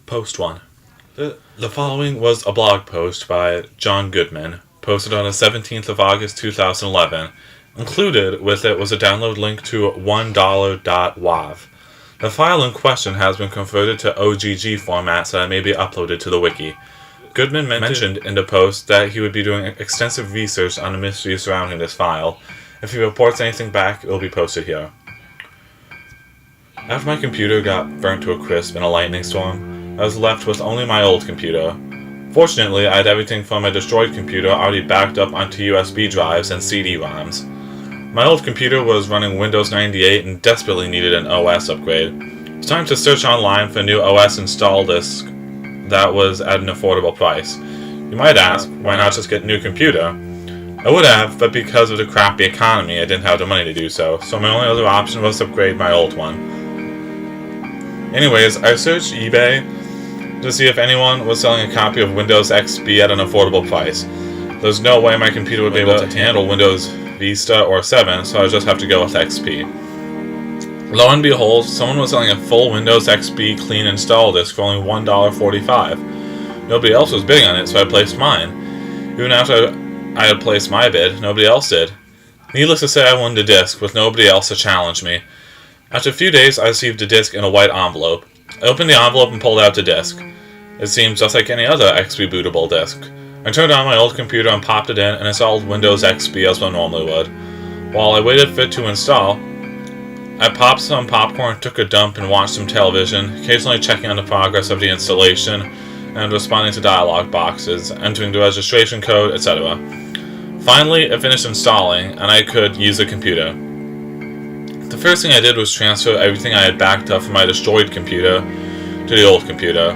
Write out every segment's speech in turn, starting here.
Post 1. The following was a blog post by John Goodman, posted on the 17th of August 2011. Included with it was a download link to 1dollar.wav. The file in question has been converted to OGG format so that it may be uploaded to the wiki. Goodman mentioned in the post that he would be doing extensive research on the mystery surrounding this file. If he reports anything back, it will be posted here. After my computer got burnt to a crisp in a lightning storm, I was left with only my old computer. Fortunately, I had everything from my destroyed computer already backed up onto USB drives and CD-ROMs. My old computer was running Windows 98 and desperately needed an OS upgrade. It was time to search online for a new OS install disk that was at an affordable price. You might ask, why not just get a new computer? I would have, but because of the crappy economy, I didn't have the money to do so my only other option was to upgrade my old one. Anyways, I searched eBay to see if anyone was selling a copy of Windows XP at an affordable price. There's no way my computer would be able to handle Windows Vista or 7, so I just have to go with XP. Lo and behold, someone was selling a full Windows XP clean install disk for only $1.45. Nobody else was bidding on it, so I placed mine. Even after I had placed my bid, nobody else did. Needless to say, I won the disk, with nobody else to challenge me. After a few days, I received the disk in a white envelope. I opened the envelope and pulled out the disk. It seemed just like any other XP bootable disk. I turned on my old computer and popped it in and installed Windows XP as one normally would. While I waited for it to install, I popped some popcorn, took a dump, and watched some television, occasionally checking on the progress of the installation and responding to dialog boxes, entering the registration code, etc. Finally, it finished installing, and I could use the computer. The first thing I did was transfer everything I had backed up from my destroyed computer to the old computer.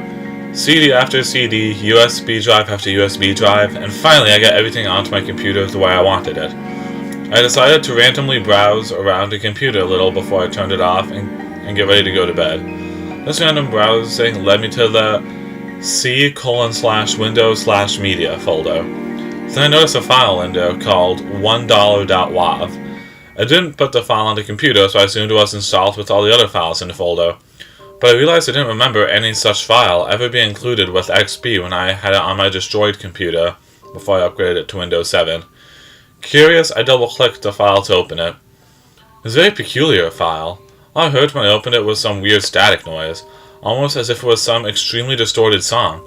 CD after CD, USB drive after USB drive, and finally I got everything onto my computer the way I wanted it. I decided to randomly browse around the computer a little before I turned it off and get ready to go to bed. This random browsing led me to the C:/Windows/Media folder. Then I noticed a file in there called 1dollar.wav. I didn't put the file on the computer, so I assumed it was installed with all the other files in the folder. But I realized I didn't remember any such file ever being included with XP when I had it on my destroyed computer before I upgraded it to Windows 7. Curious, I double-clicked the file to open it. It was a very peculiar file. All I heard when I opened it was some weird static noise, almost as if it was some extremely distorted song.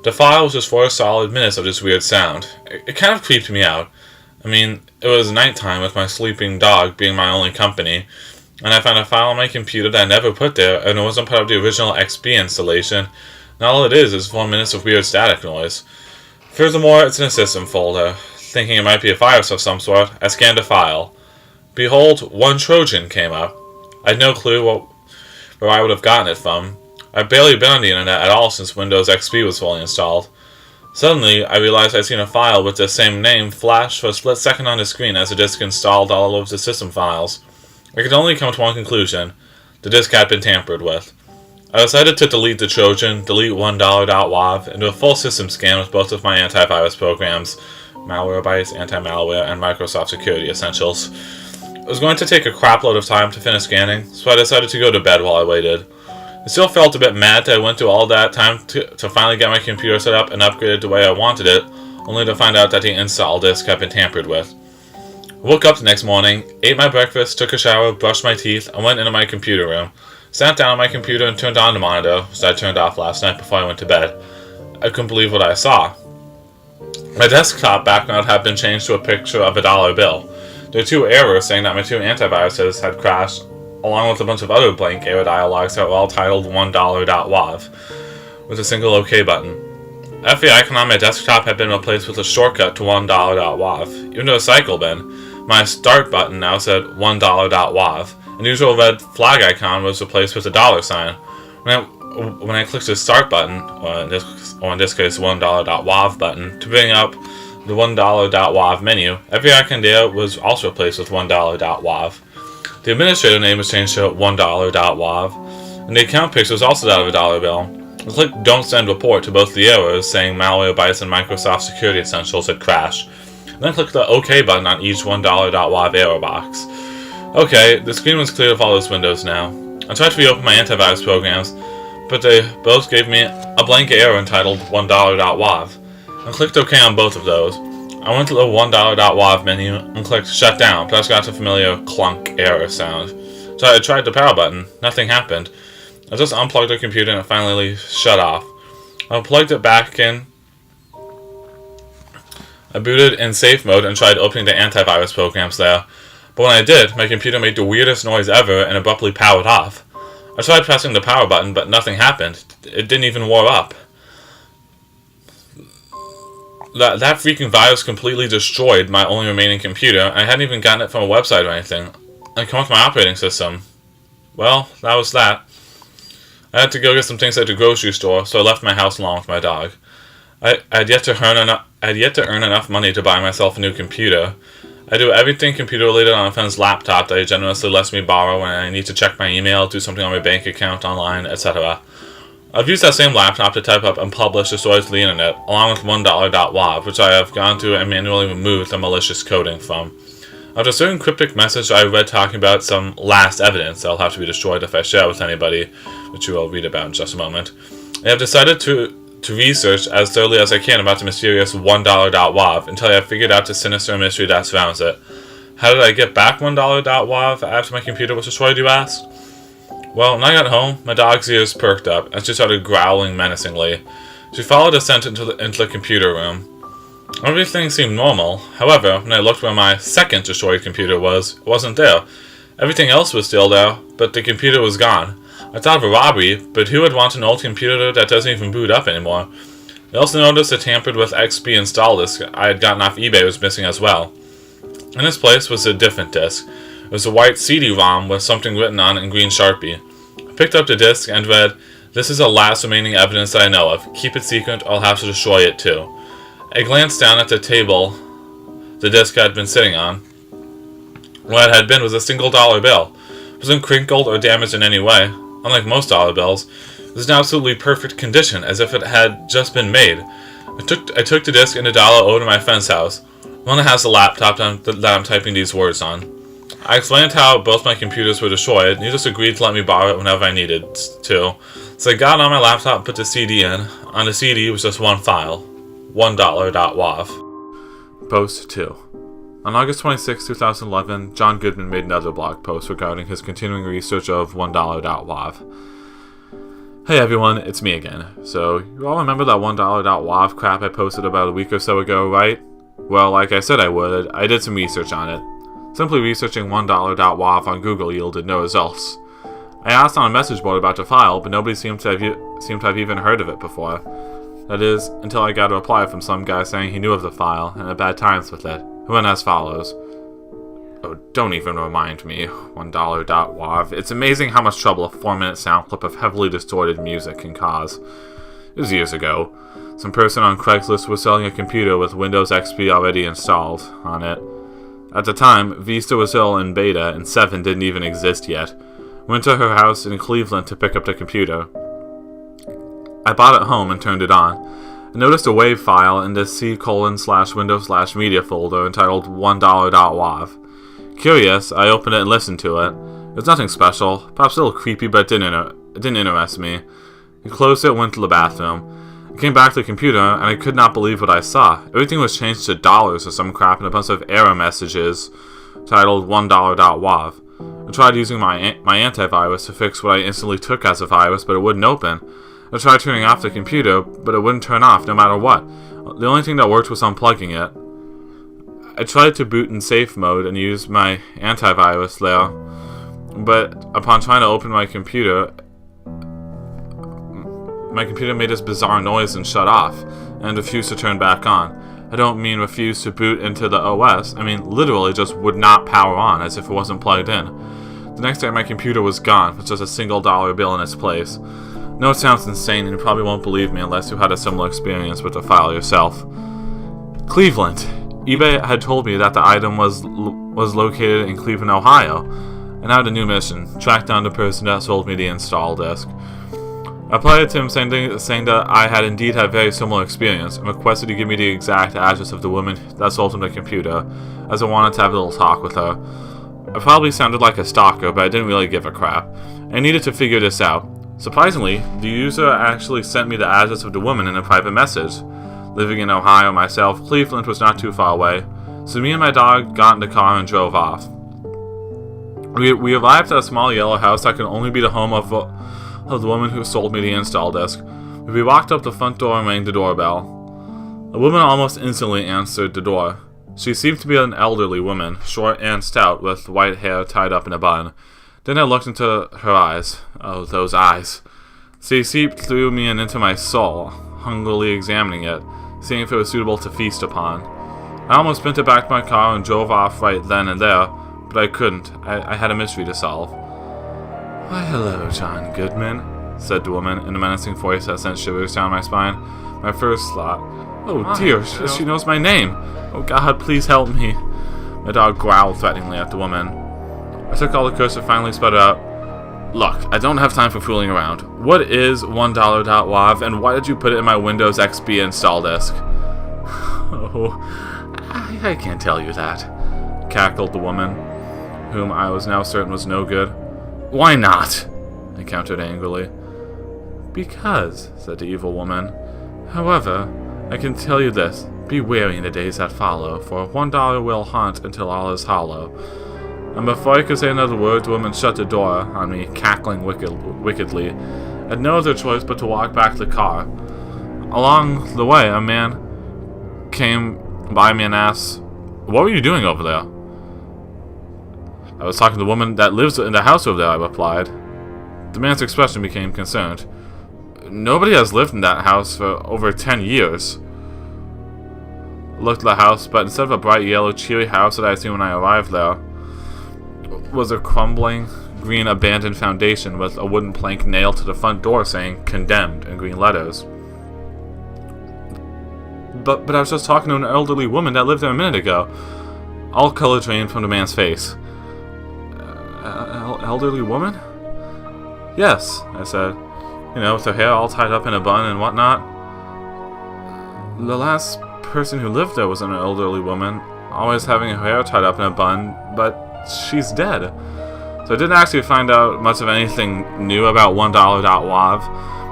The file was just 4 solid minutes of this weird sound. It kind of creeped me out. I mean, it was nighttime with my sleeping dog being my only company, and I found a file on my computer that I never put there, and it wasn't part of the original XP installation, and all it is 4 minutes of weird static noise. Furthermore, it's in a system folder. Thinking it might be a virus of some sort, I scanned the file. Behold, one Trojan came up. I had no clue where I would have gotten it from. I've barely been on the internet at all since Windows XP was fully installed. Suddenly, I realized I'd seen a file with the same name flash for a split second on the screen as the disk installed all of the system files. I could only come to one conclusion. The disk had been tampered with. I decided to delete the Trojan, delete 1dollar.wav, and do a full system scan with both of my antivirus programs, Malwarebytes, Anti-Malware, and Microsoft Security Essentials. It was going to take a crapload of time to finish scanning, so I decided to go to bed while I waited. I still felt a bit mad that I went through all that time to finally get my computer set up and upgraded the way I wanted it, only to find out that the install disk had been tampered with. I woke up the next morning, ate my breakfast, took a shower, brushed my teeth, and went into my computer room. Sat down on my computer and turned on the monitor, which I turned off last night before I went to bed. I couldn't believe what I saw. My desktop background had been changed to a picture of a dollar bill. There were 2 errors saying that my 2 antiviruses had crashed, along with a bunch of other blank error dialogues that were all titled 1dollar.wav, with a single OK button. Every icon on my desktop had been replaced with a shortcut to 1dollar.wav. Even though a cycle bin, my start button now said 1dollar.wav. An usual red flag icon was replaced with a $sign. When I clicked the start button, or in this case 1dollar.wav button, to bring up the 1dollar.wav menu, every icon there was also replaced with 1dollar.wav. The administrator name was changed to 1dollar.wav, and the account picture was also that of a dollar bill. I clicked Don't Send Report to both the errors, saying Malwarebytes and Microsoft Security Essentials had crashed. Then click the OK button on each 1dollar.wav error box. Okay, the screen was clear of all those windows now. I tried to reopen my antivirus programs, but they both gave me a blank error entitled 1dollar.wav, and clicked OK on both of those. I went to the 1dollar.wav menu and clicked shut down, but I just got the familiar clunk error sound. So I tried the power button, nothing happened. I just unplugged the computer and it finally shut off. I plugged it back in. I booted in safe mode and tried opening the antivirus programs there, but when I did, my computer made the weirdest noise ever and abruptly powered off. I tried pressing the power button, but nothing happened. It didn't even warm up. That freaking virus completely destroyed my only remaining computer, and I hadn't even gotten it from a website or anything. I come with my operating system. Well, that was that. I had to go get some things at the grocery store, so I left my house along with my dog. I had yet to earn enough money to buy myself a new computer. I do everything computer-related on a friend's laptop that he generously lets me borrow when I need to check my email, do something on my bank account online, etc. I've used that same laptop to type up and publish the stories to the internet, along with 1dollar.wav, which I have gone through and manually removed the malicious coding from. After a certain cryptic message I read talking about some last evidence that will have to be destroyed if I share it with anybody, which you will read about in just a moment, I have decided to research as thoroughly as I can about the mysterious 1dollar.wav until I have figured out the sinister mystery that surrounds it. How did I get back 1dollar.wav after my computer was destroyed, you ask? Well, when I got home, my dog's ears perked up, and she started growling menacingly. She followed the scent into the computer room. Everything seemed normal. However, when I looked where my second destroyed computer was, it wasn't there. Everything else was still there, but the computer was gone. I thought of a robbery, but who would want an old computer that doesn't even boot up anymore? I also noticed a tampered with XP install disk I had gotten off eBay was missing as well. In its place was a different disk. It was a white CD-ROM with something written on it in green Sharpie. I picked up the disk and read, "This is the last remaining evidence that I know of. Keep it secret, or I'll have to destroy it too." I glanced down at the table the disk had been sitting on. What it had been was a single dollar bill. It wasn't crinkled or damaged in any way. Unlike most dollar bills, it was in absolutely perfect condition, as if it had just been made. I took the disc and the dollar over to my friend's house, one that has the laptop that I'm typing these words on. I explained how both my computers were destroyed, and he just agreed to let me borrow it whenever I needed to. So I got on my laptop and put the CD in. On the CD was just one file, 1dollar.wav. Post 2. On August 26, 2011, John Goodman made another blog post regarding his continuing research of 1dollar.wav. Hey everyone, it's me again. So, you all remember that 1dollar.wav crap I posted about a week or so ago, right? Well, like I said I would, I did some research on it. Simply researching 1dollar.wav on Google yielded no results. I asked on a message board about the file, but nobody seemed to have even heard of it before. That is, until I got a reply from some guy saying he knew of the file and had bad times with it. Who went as follows. Oh, don't even remind me. 1dollar.wav. It's amazing how much trouble a 4-minute sound clip of heavily distorted music can cause. It was years ago. Some person on Craigslist was selling a computer with Windows XP already installed on it. At the time, Vista was still in beta and 7 didn't even exist yet. Went to her house in Cleveland to pick up the computer. I bought it home and turned it on. I noticed a WAV file in the C:/Windows/media folder entitled 1dollar.wav. Curious, I opened it and listened to it. It was nothing special, perhaps a little creepy, but it didn't interest me. I closed it and went to the bathroom. I came back to the computer, and I could not believe what I saw. Everything was changed to dollars or some crap and a bunch of error messages titled 1dollar.wav. I tried using my antivirus to fix what I instantly took as a virus, but it wouldn't open. I tried turning off the computer, but it wouldn't turn off no matter what. The only thing that worked was unplugging it. I tried to boot in safe mode and use my antivirus there, but upon trying to open my computer made this bizarre noise and shut off, and refused to turn back on. I don't mean refused to boot into the OS, I mean literally just would not power on, as if it wasn't plugged in. The next day my computer was gone, with just a single dollar bill in its place. No, it sounds insane, and you probably won't believe me unless you had a similar experience with the file yourself. Cleveland. eBay had told me that the item was located in Cleveland, Ohio, and I had a new mission: track down the person that sold me the install disk. I applied to him saying that I had indeed had a very similar experience, and requested to give me the exact address of the woman that sold him the computer, as I wanted to have a little talk with her. I probably sounded like a stalker, but I didn't really give a crap. I needed to figure this out. Surprisingly, the user actually sent me the address of the woman in a private message. Living in Ohio myself, Cleveland was not too far away, so me and my dog got in the car and drove off. We arrived at a small yellow house that could only be the home of the woman who sold me the install disc. We walked up the front door and rang the doorbell. A woman almost instantly answered the door. She seemed to be an elderly woman, short and stout, with white hair tied up in a bun. Then I looked into her eyes. Oh, those eyes. She seeped through me and into my soul, hungrily examining it, seeing if it was suitable to feast upon. I almost sprinted back to my car and drove off right then and there, but I couldn't. I had a mystery to solve. "Why, hello, John Goodman," said the woman in a menacing voice that sent shivers down my spine. My first thought, "Oh dear, she knows my name. Oh God, please help me." My dog growled threateningly at the woman. I took all the courage and finally sputtered out, "Look, I don't have time for fooling around. What is 1dollar.wav, and why did you put it in my Windows XP install disk?" "Oh, I can't tell you that," cackled the woman, whom I was now certain was no good. "Why not?" I countered angrily. "Because," said the evil woman. "However, I can tell you this. Be wary in the days that follow, for $1 will haunt until all is hollow." And before I could say another word, the woman shut the door on me, cackling wickedly. I had no other choice but to walk back to the car. Along the way, a man came by me and asked, "What were you doing over there?" "I was talking to the woman that lives in the house over there," I replied. The man's expression became concerned. "Nobody has lived in that house for over 10 years. I looked at the house, but instead of a bright yellow, cheery house that I had seen when I arrived there, was a crumbling, green, abandoned foundation with a wooden plank nailed to the front door saying "Condemned" in green letters. But I was just talking to an elderly woman that lived there a minute ago." All color drained from the man's face. Elderly woman?" "Yes," I said. "You know, with her hair all tied up in a bun and whatnot." "The last person who lived there was an elderly woman, always having her hair tied up in a bun, but she's dead." So I didn't actually find out much of anything new about 1dollar.wav,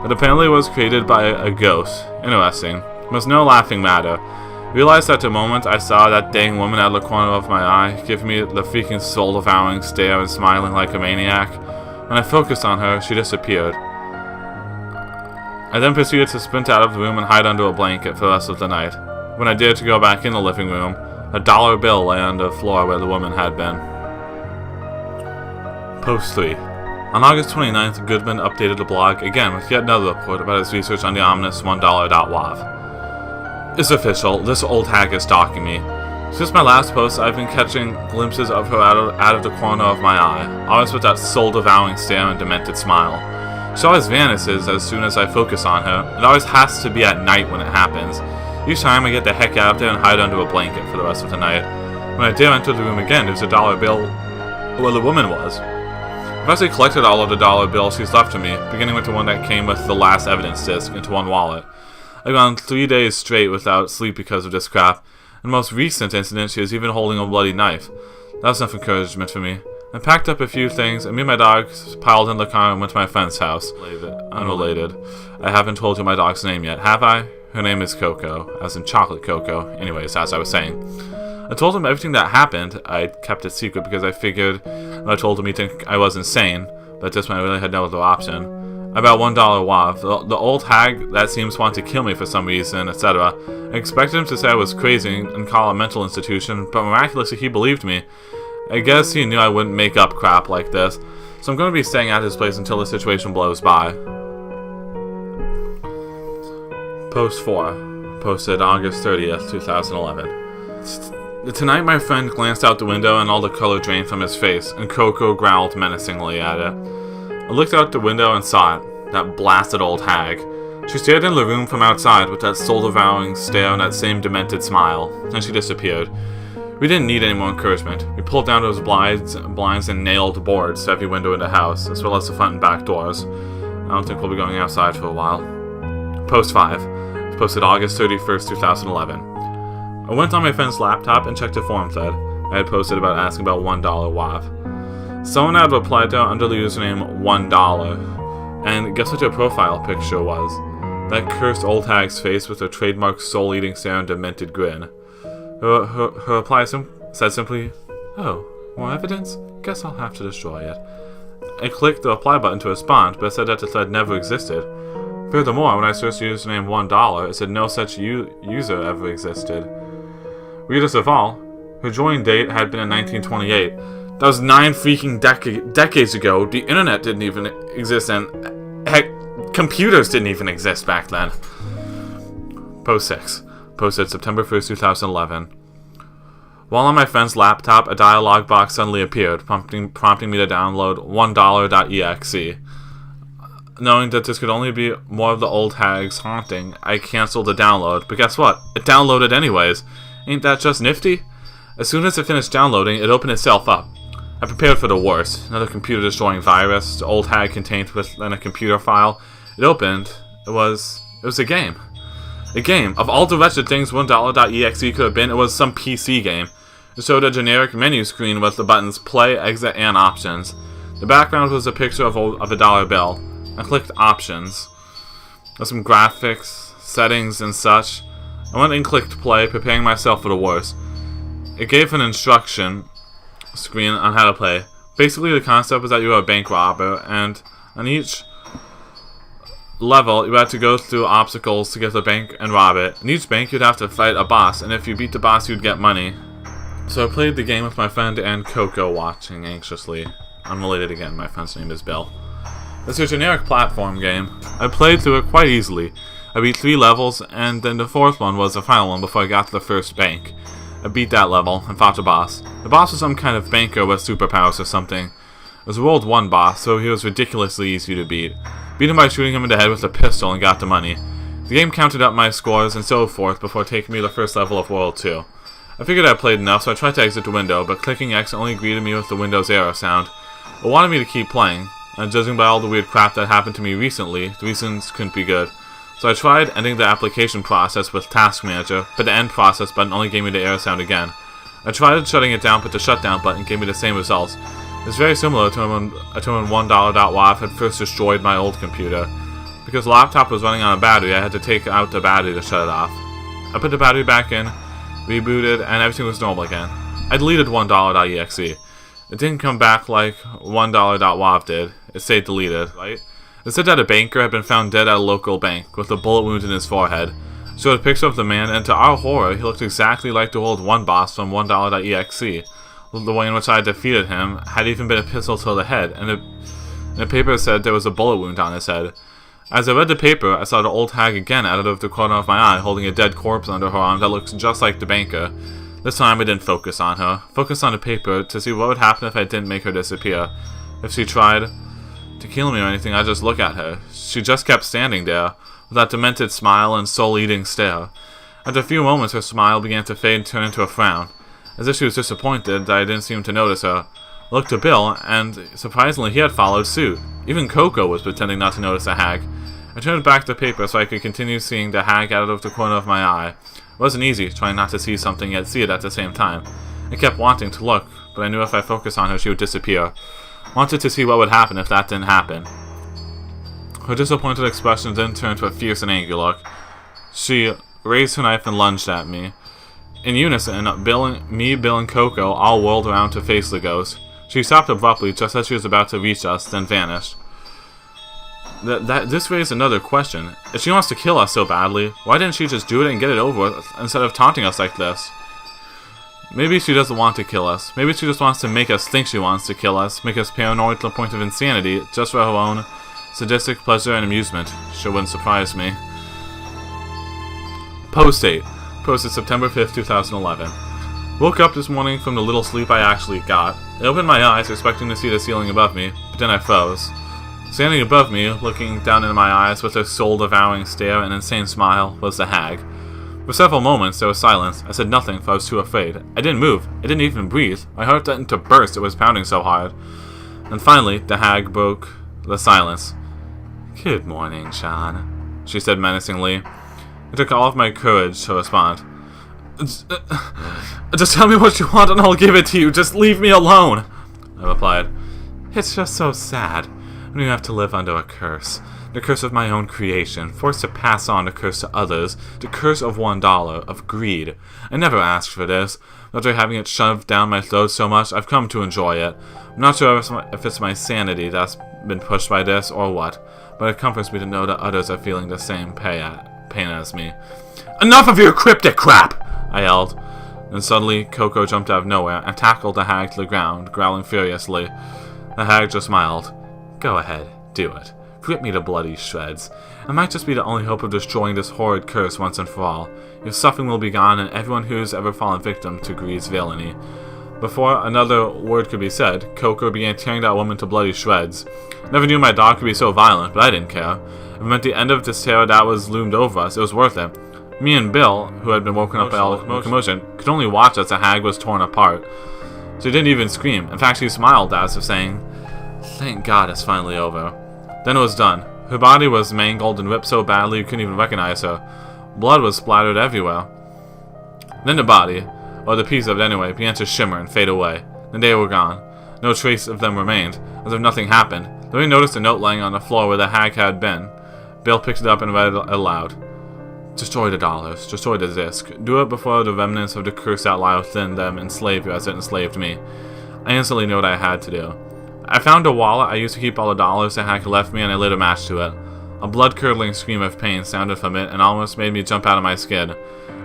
but apparently it was created by a ghost. Interesting. It was no laughing matter. I realized at the moment I saw that dang woman out of the corner of my eye, giving me the freaking soul-devouring stare and smiling like a maniac. When I focused on her, she disappeared. I then proceeded to sprint out of the room and hide under a blanket for the rest of the night. When I dared to go back in the living room, a dollar bill lay on the floor where the woman had been. Post 3. On August 29th, Goodman updated the blog again with yet another report about his research on the ominous 1dollar.wav. "It's official, this old hag is stalking me. Since my last post, I've been catching glimpses of her out of the corner of my eye, always with that soul-devouring stare and demented smile. She always vanishes as soon as I focus on her. It always has to be at night when it happens. Each time I get the heck out of there and hide under a blanket for the rest of the night. When I dare enter the room again, there's a dollar bill where the woman was. I've actually collected all of the dollar bills she's left to me, beginning with the one that came with the last evidence disc, into one wallet. I've gone 3 days straight without sleep because of this crap. In the most recent incident, she was even holding a bloody knife. That was enough encouragement for me. I packed up a few things, and me and my dog piled in the car and went to my friend's house. Unrelated. I haven't told you my dog's name yet, have I? Her name is Coco, as in chocolate cocoa. Anyways, as I was saying. I told him everything that happened. I kept it secret because I figured I told him he'd think I was insane, but at this point I really had no other option. About $1 the old hag that seems to want to kill me for some reason, etc. I expected him to say I was crazy and call a mental institution, but miraculously he believed me. I guess he knew I wouldn't make up crap like this, so I'm going to be staying at his place until the situation blows by. Post 4. Posted August 30th, 2011. Tonight my friend glanced out the window and all the color drained from his face, and Coco growled menacingly at it. I looked out the window and saw it, that blasted old hag. She stared into the room from outside with that soul-devouring stare and that same demented smile. Then she disappeared. We didn't need any more encouragement. We pulled down those blinds and nailed boards to every window in the house, as well as the front and back doors. I don't think we'll be going outside for a while. Post 5. Posted August 31st, 2011. I went on my friend's laptop and checked a forum thread I had posted about asking about $1 WAV. Someone had replied to it under the username $1. And guess what her profile picture was? That cursed old hag's face with her trademark soul-eating stare and demented grin. Her reply said simply, "Oh, more evidence? Guess I'll have to destroy it." I clicked the reply button to respond, but it said that the thread never existed. Furthermore, when I searched the username $1, it said no such user ever existed. Weirdest of all, her join date had been in 1928. That was 9 freaking decades ago. The internet didn't even exist, and heck, computers didn't even exist back then. Post 6. Posted September 1st, 2011. While on my friend's laptop, a dialog box suddenly appeared, prompting me to download 1dollar.exe. Knowing that this could only be more of the old hag's haunting, I canceled the download, but guess what? It downloaded anyways. Ain't that just nifty? As soon as it finished downloading, it opened itself up. I prepared for the worst. Another computer-destroying virus, the old hag contained within a computer file. It opened. It was a game. A game. Of all the wretched things 1dollar.exe could have been, it was some PC game. It showed a generic menu screen with the buttons play, exit, and options. The background was a picture of a dollar bill. I clicked options. With some graphics, settings, and such. I went and clicked play, preparing myself for the worst. It gave an instruction screen on how to play. Basically, the concept was that you were a bank robber, and on each level, you had to go through obstacles to get to the bank and rob it. In each bank, you'd have to fight a boss, and if you beat the boss, you'd get money. So I played the game with my friend and Coco watching anxiously. Unrelated again, my friend's name is Bill. It's a generic platform game. I played through it quite easily. I beat 3 levels, and then the 4th one was the final one before I got to the first bank. I beat that level and fought the boss. The boss was some kind of banker with superpowers or something. It was a World 1 boss, so he was ridiculously easy to beat. Beat him by shooting him in the head with a pistol and got the money. The game counted up my scores and so forth before taking me to the first level of World 2. I figured I played enough, so I tried to exit the window, but clicking X only greeted me with the Windows error sound. It wanted me to keep playing, and judging by all the weird crap that happened to me recently, the reasons couldn't be good. So I tried ending the application process with Task Manager, but the end process button only gave me the error sound again. I tried shutting it down, but the shutdown button gave me the same results. It's very similar to when 1dollar.wav had first destroyed my old computer. Because the laptop was running on a battery, I had to take out the battery to shut it off. I put the battery back in, rebooted, and everything was normal again. I deleted 1dollar.exe. It didn't come back like 1dollar.wav did. It stayed deleted, right? It said that a banker had been found dead at a local bank, with a bullet wound in his forehead. It showed a picture of the man, and to our horror, he looked exactly like the old 1 boss from 1dollar.exe. The way in which I defeated him had even been a pistol to the head, and the paper said there was a bullet wound on his head. As I read the paper, I saw the old hag again out of the corner of my eye, holding a dead corpse under her arm that looked just like the banker. This time I didn't focus on her. Focused on the paper to see what would happen if I didn't make her disappear. If she tried to kill me or anything, I'd just look at her. She just kept standing there, with that demented smile and soul-eating stare. After a few moments, her smile began to fade and turn into a frown, as if she was disappointed that I didn't seem to notice her. I looked to Bill, and surprisingly he had followed suit. Even Coco was pretending not to notice the hag. I turned back the paper so I could continue seeing the hag out of the corner of my eye. It wasn't easy, trying not to see something yet see it at the same time. I kept wanting to look, but I knew if I focused on her she would disappear. Wanted to see what would happen if that didn't happen. Her disappointed expression then turned to a fierce and angry look. She raised her knife and lunged at me. In unison, Bill and Coco all whirled around to face the ghost. She stopped abruptly just as she was about to reach us, then vanished. This raised another question. If she wants to kill us so badly, why didn't she just do it and get it over with instead of taunting us like this? Maybe she doesn't want to kill us. Maybe she just wants to make us think she wants to kill us, make us paranoid to the point of insanity, just for her own sadistic pleasure and amusement. Sure wouldn't surprise me. Post date. Posted September 5th, 2011. Woke up this morning from the little sleep I actually got. I opened my eyes, expecting to see the ceiling above me, but then I froze. Standing above me, looking down into my eyes with her soul-devouring stare and insane smile, was the hag. For several moments, there was silence. I said nothing, for I was too afraid. I didn't move. I didn't even breathe. My heart threatened to burst. It was pounding so hard. And finally, the hag broke the silence. "Good morning, Sean," she said menacingly. It took all of my courage to respond. Just tell me what you want and I'll give it to you. Just leave me alone," I replied. "It's just so sad. When you have to live under a curse. The curse of my own creation, forced to pass on the curse to others, the curse of $1, of greed. I never asked for this. After having it shoved down my throat so much, I've come to enjoy it. I'm not sure if it's my sanity that's been pushed by this or what, but it comforts me to know that others are feeling the same pain as me. Enough of your cryptic crap! I yelled. Then suddenly, Coco jumped out of nowhere and tackled the hag to the ground, growling furiously. The hag just smiled. Go ahead, do it. Rip me to bloody shreds. It might just be the only hope of destroying this horrid curse once and for all. Your suffering will be gone, and everyone who's ever fallen victim to greed's villainy. Before another word could be said, Coco began tearing that woman to bloody shreds. Never knew my dog could be so violent, but I didn't care. If it meant the end of this terror that was loomed over us, it was worth it. Me and Bill, who had been woken up by all the commotion, could only watch as the hag was torn apart. She didn't even scream. In fact, she smiled as if saying, "Thank God it's finally over." Then it was done. Her body was mangled and ripped so badly you couldn't even recognize her. Blood was splattered everywhere. Then the body, or the piece of it anyway, began to shimmer and fade away. Then they were gone. No trace of them remained, as if nothing happened. Then we noticed a note lying on the floor where the hag had been. Bill picked it up and read it aloud. Destroy the dollars. Destroy the disc. Do it before the remnants of the curse that lie within them enslave you as it enslaved me. I instantly knew what I had to do. I found a wallet I used to keep all the dollars the hack left me, and I lit a match to it. A blood-curdling scream of pain sounded from it and almost made me jump out of my skin.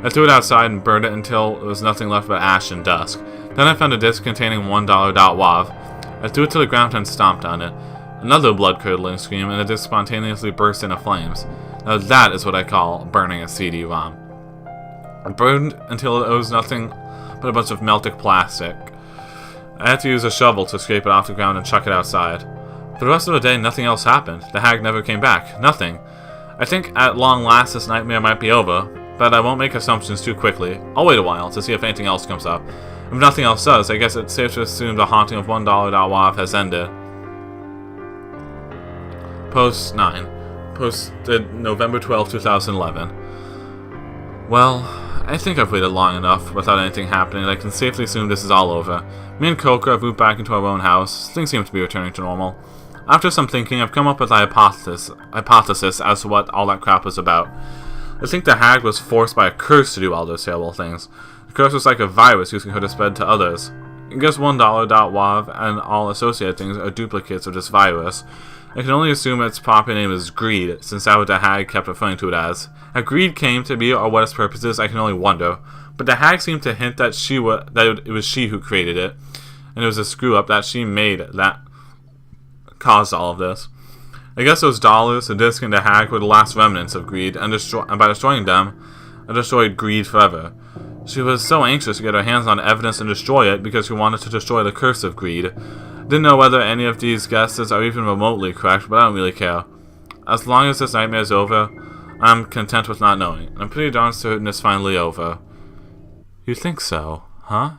I threw it outside and burned it until there was nothing left but ash and dust. Then I found a disc containing $1.wav. I threw it to the ground and stomped on it. Another blood-curdling scream, and the disc spontaneously burst into flames. Now that is what I call burning a CD-ROM. It burned until it was nothing but a bunch of melted plastic. I had to use a shovel to scrape it off the ground and chuck it outside. For the rest of the day, nothing else happened. The hag never came back. Nothing. I think at long last this nightmare might be over, but I won't make assumptions too quickly. I'll wait a while to see if anything else comes up. If nothing else does, I guess it's safe to assume the haunting of $1.wav has ended. Post 9. Posted November 12, 2011. Well, I think I've waited long enough without anything happening. I can safely assume this is all over. Me and Coco have moved back into our own house. Things seem to be returning to normal. After some thinking, I've come up with a hypothesis as to what all that crap was about. I think the hag was forced by a curse to do all those terrible things. The curse was like a virus using her to spread to others. I guess $1.wav and all associated things are duplicates of this virus. I can only assume its proper name is greed, since that what the hag kept referring to it as. How greed came to be or what its purpose is, I can only wonder. But the hag seemed to hint that it was she who created it, and it was a screw-up that she made that caused all of this. I guess those dollars, the disc, and the hag were the last remnants of greed, and by destroying them, I destroyed greed forever. She was so anxious to get her hands on evidence and destroy it because she wanted to destroy the curse of greed. Didn't know whether any of these guesses are even remotely correct, but I don't really care. As long as this nightmare is over, I'm content with not knowing. I'm pretty darn certain it's finally over. You think so, huh?